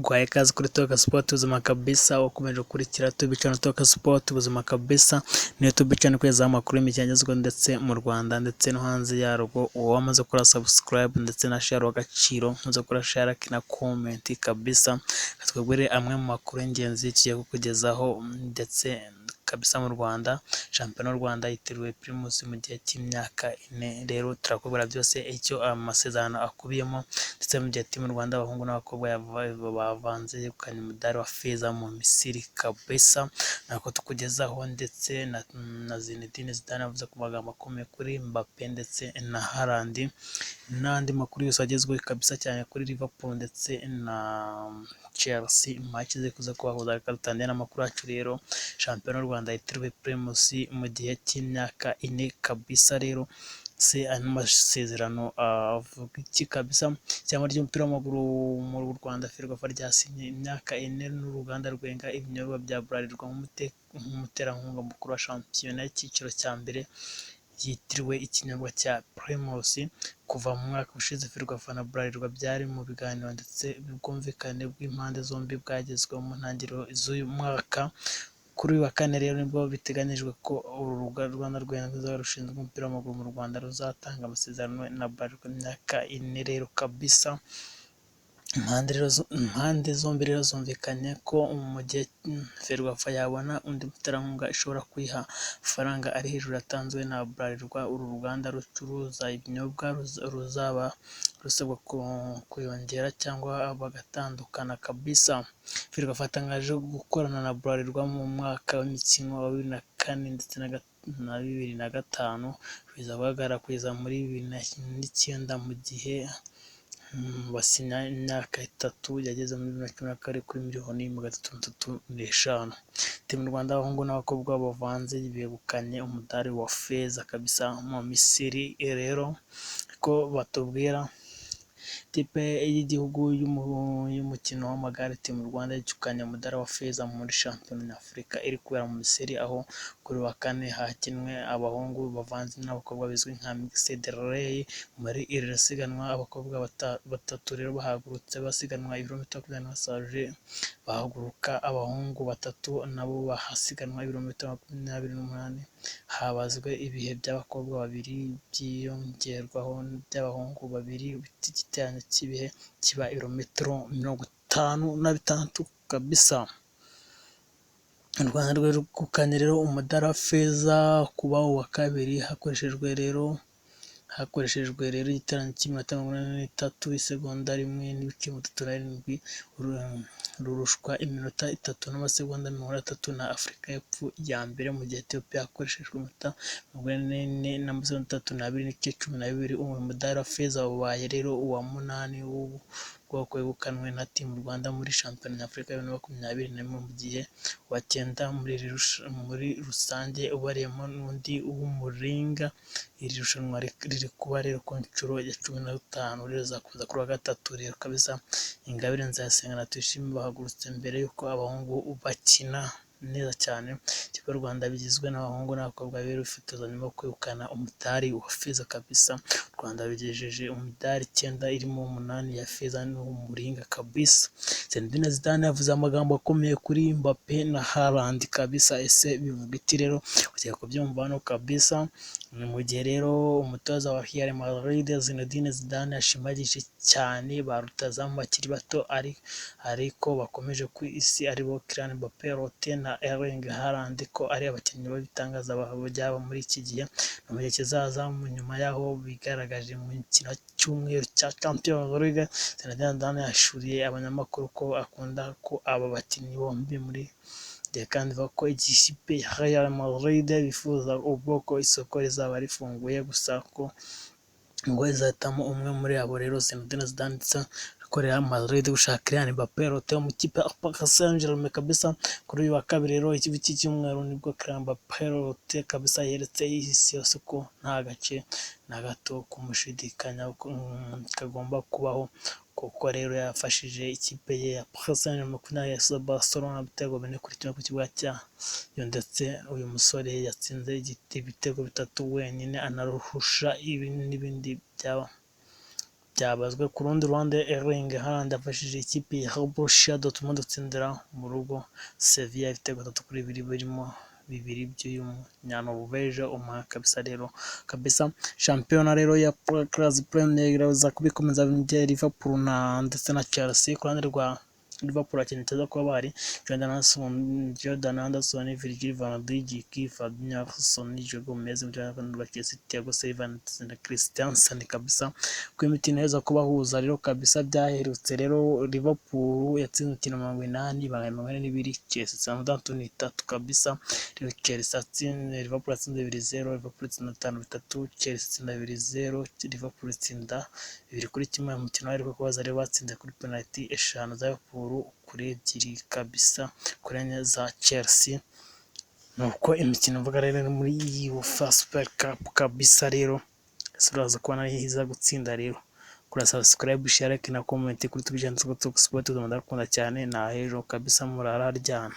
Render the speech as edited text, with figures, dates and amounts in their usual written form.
Guhaye ikaze kuri Toka Sport ubuzima kabisa, ukomeje gukurikira YouTube channel Toka Sport ubuzima kabisa, ni YouTube channel kwezaho amakuru y'imikino agezweho ndetse mu Rwanda ndetse no hanze yarwo. Uwo wamaze gukora subscribe ndetse na share w'agaciro, muze gukora share like na comment kabisa, twebwe amwe mu makuru y'ingenzi tugiye kukugezaho ndetse kabisa. Mu Rwanda shampiyona y'u Rwanda yitiriwe Primus mu gihe cy'imyaka 4, rero turakubwira byose icyo amasezerano akubiyemo ndetse mu gihe team Rwanda abahungu n'abakobwa bavanze yegukanye umudari wa feza mu Misiri kabisa, nako tukugezaho ndetse na Zinedine Zidane avuze ku magambo akomeye kuri Mbappe ndetse na Haaland, n'andi makuru yose agezweho kabisa cyane kuri Liverpool ndetse na Chelsea match ze kuza kubahuza. Reka dutangire n'amakuru yacu rero. Shampiyona y'u Rwanda yitiriwe Primus mu gihe cy'imyaka 4 kabisa, rero se ano masezerano avuga iki kabisa. Cyangwa ry'umupira w'amaguru mu Rwanda Ferwafa ryasinye imyaka 4 n'uruganda rwenga ibinyobwa bya Bralirwa nk'umuterankunga mukuru wa shampiyona y'icyiciro cya mbere yitiriwe ikinyobwa cya Primus. Kuva mu mwaka ushize Ferwafa na Bralirwa byari mu biganiro ndetse ubwumvikane bw'impande zombi bwagezweho mu ntangiriro z'uyu mwaka. Kuri uyu wa kane rero nibwo biteganyijwe ko uru Rwanda rwenga rushinzwe umupira w'amaguru mu Rwanda ruzatanga amasezerano na Bralirwa imyaka 4 rero kabisa. Impande zombi rero zumvikanye ko mu gihe Ferwafa yabona undi muterankunga ishobora kwiha amafaranga ari hejuru yatanzwe na Bralirwa, uru ruganda rucuruza ibinyobwa ruzaba rusabwa kuyongera cyangwa bagatandukana kabisa. Ferwafa yatangaje gukorana na Bralirwa mu mwaka w'imikino wa 2004 ndetse na 2005 biza guhagarara kugeza muri 2009 mu gihe basinya imyaka 3 yageze muri 2012 kuri $335,000. Team Rwanda abahungu n'abakobwa bavanze begukanye umudari wa feza kabisa mu Misiri. Rero ko batubwira ikipe y'igihugu y'umukino w'amagare Team Rwanda yegukanye umudari wa feza muri shampiyona nyafurika iri kubera mu Misiri, aho kuri wa kane hakinwe abahungu bavanze n'abakobwa bizwi nka Mixed Relay. Muri iri siganwa abakobwa batatu rero bahagurutse basiganwa ibirometero 20 basoje bahaguruka, abahungu batatu nabo bahasiganwa ibirometero 28. Habazwe ibihe by'abakobwa babiri byiyongerwaho by'abahungu babiri, igiteranyo cy'ibihe kiba ibirometero 56 kabisa. U Rwanda rwegukanye rero umudari wa feza kuba uwa kabiri hakoreshejwe rero igiteranyo cy'iminota 43 isegonda 1.37, rurushwa iminota 3 n'amasegonda 30 na Afurika y'Epfo ya mbere, mu gihe Ethiopia yakoreshejwe iminota 44 n'amasegonda 32.12. Uwo mudari wa feza ubaye rero uwa 8 w'ubwoko wegukanwe na Team Rwanda muri shampiyona nyafurika ya 2021, mu gihe wa 9 muri rusange ubariyemo n'undi w'umuringa. Iri rushanwa riri kuba rero ku nshuro ya 15 rizakuza kuri wa gatatu rero kabisa. Ingabire Nzayisenga na Tuyishime bahagurutse mbere y'uko abahungu bakina neza cyane. Ikipe y'u Rwanda bigizwe n'abahungu n'abakobwa rero bifotoza nyuma yo kwegukana umudari wa feza kabisa. U Rwanda bigejeje umudari 9 irimo 8 ya feza n'umuringa kabisa. Zinedine Zidane yavuze amagambo akomeye kuri Mbappe na Haaland kabisa. Ese bivuga iki rero? Ugiye kubyumva hano kabisa. Mu gihe rero umutoza wa Real Madrid Zinedine Zidane yashimagije cyane ba rutazamu bakiri bato ariko bakomeje ku isi aribo Kylian Mbappe, Roten na Erling Haaland ko ari abakinnyi b'ibitangaza byaba muri iki gihe no mu gihe kizaza. Nyuma yaho bigaragaje mu mikino cyumweru cya Champions League, Zinedine Zidane yashuriye abanyamakuru ko akunda ko aba bakinnyi bombi muri kandi ko ikipe ya Real Madrid bifuza ubwoko isoko rizaba rifunguye, gusa ko ngo izahitamo umwe muri abo. Rero Zinedine Zidane Real Madrid gushaka Kylian Mbappe Roten mu kipe ya Paris Saint-Germain kabisa. Kuri uyu wa kabiri rero iki cyumweru nibwo Kylian Mbappe Roten kabisa yeretse isi yose ko nta gace na gato kumushidikanya kagomba kubaho, kuko rero yafashije ikipe ye ya Paris Saint-Germain kunayesa Barcelona ibitego 4 kuri 1 ku kibuga cyayo, ndetse uyu musore yatsinze ibitego 3 wenyine anaruhusha n'ibindi byaba byabazwe. Ku rundi ruhande Erling Haaland yafashije ikipe ya Borussia Dortmund gutsindira mu rugo Sevilla ibitego 3-2 birimo bibiri by'uyu munyanoruveje umuha kabisa. Rero kabisa shampiyona rero ya Class Premier iraza kubikomeza Liverpool ndetse na Chelsea. Ku ruhande rwa Liverpool abakinnyi beza kuba bari Jordan Henderson, Virgil van Dijk, Fabinho, Joe Gomez, Chelsea, Thiago Silva na Christensen kabisa. Ku imikino heza kubahuza rero kabisa byaherutse. Rero Liverpool yatsinze imikino 80 bangana 42, Chelsea 63 kabisa. Rero Chelsea atsinze Liverpool atsinze 2-0, Liverpool itsinda 5-3, Chelsea itsinda 2-0, Liverpool itsinda 2-1. Umukino wari kubaza rero batsinze kuri penalty 5 za Liverpool kuri 2 kabisa kuri 4 za Chelsea. Nuko imikino mvuga rero muri UEFA Super Cup kabisa. Rero suraza kubona ari hiza gutsinda. Rero kuri subscribe, share na comment kuri tubijana Sport, ndakunda cyane na hero kabisa murara ryana.